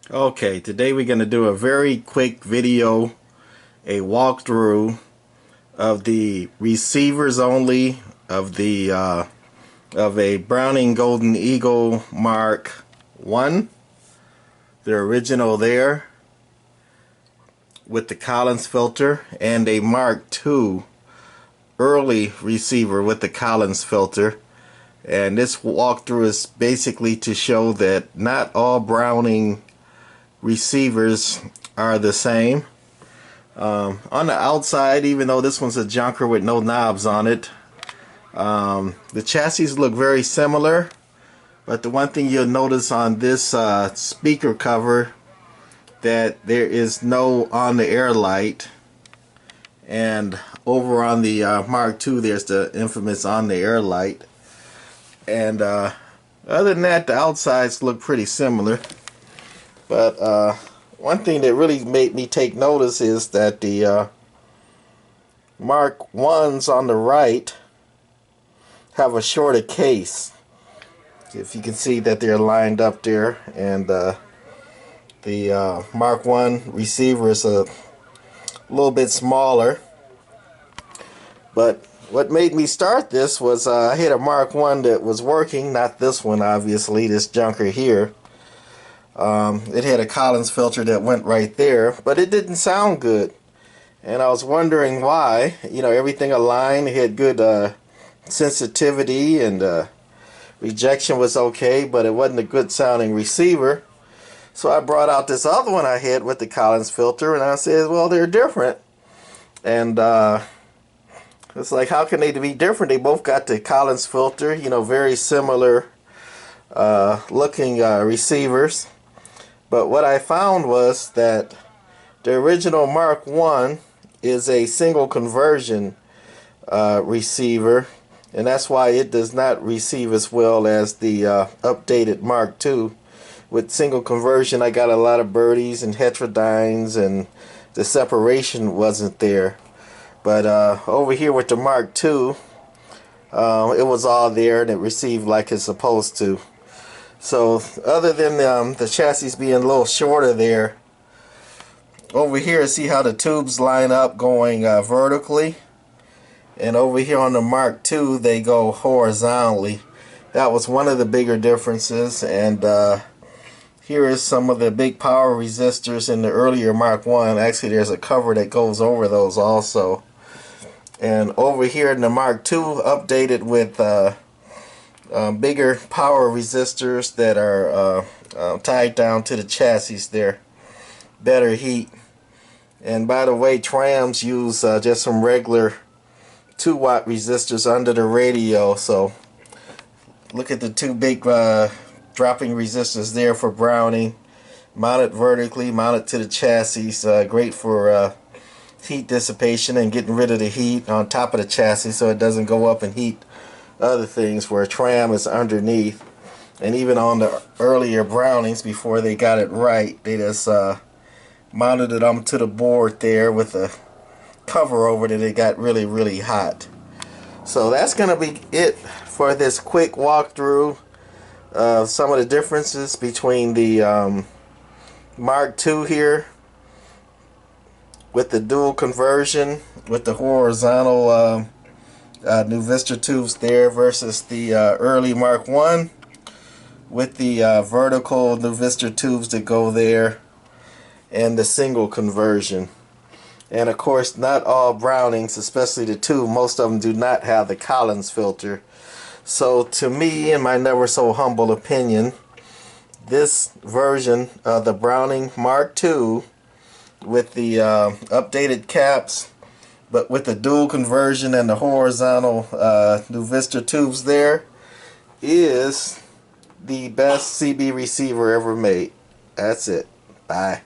Okay, today we're going to do a very quick video, a walkthrough of the receivers only of a Browning Golden Eagle Mark 1, the original there with the Collins filter, and a Mark 2 early receiver with the Collins filter. And this walkthrough is basically to show that not all Browning receivers are the same. On the outside, even though this one's a junker with no knobs on it, the chassis look very similar, but the one thing you'll notice on this speaker cover, that there is no on the air light, and over on the Mark II there's the infamous on the air light. And other than that, the outsides look pretty similar. But one thing that really made me take notice is that the Mark 1s on the right have a shorter case. If you can see that they're lined up there, and the Mark 1 receiver is a little bit smaller. But what made me start this was I had a Mark 1 that was working, not this one obviously, this junker here. It had a Collins filter that went right there, but it didn't sound good. And I was wondering why. You know, everything aligned, it had good sensitivity, and rejection was okay, but it wasn't a good sounding receiver. So I brought out this other one I had with the Collins filter, and I said, well, they're different. And it's like, how can they be different? They both got the Collins filter, you know, very similar looking receivers. But what I found was that the original Mark 1 is a single conversion receiver, and that's why it does not receive as well as the updated Mark 2. With single conversion, I got a lot of birdies and heterodynes, and the separation wasn't there. But over here with the Mark 2, it was all there, and it received like it's supposed to. So other than the chassis being a little shorter there, over here see how the tubes line up going vertically, and over here on the Mark II they go horizontally. That was one of the bigger differences. And here is some of the big power resistors in the earlier Mark 1. Actually, there's a cover that goes over those also. And over here in the Mark II, updated with bigger power resistors that are tied down to the chassis there. Better heat. And by the way, Trams use just some regular 2-watt resistors under the radio. So look at the two big dropping resistors there for Browning. Mounted vertically, mounted to the chassis. Great for heat dissipation and getting rid of the heat on top of the chassis so it doesn't go up and heat other things, where Tram is underneath. And even on the earlier Brownings, before they got it right, they just mounted it onto the board there with a cover over it. It got really hot. So that's gonna be it for this quick walkthrough of some of the differences between the Mark II here with the dual conversion with the horizontal new Vista tubes there, versus the early Mark 1 with the vertical new Vista tubes that go there, and the single conversion. And of course, not all Brownings, especially the two, most of them do not have the Collins filter. So to me, in my never so humble opinion, this version of the Browning Mark II with the updated caps, but with the dual conversion and the horizontal new Vista tubes there, is the best CB receiver ever made. That's it. Bye.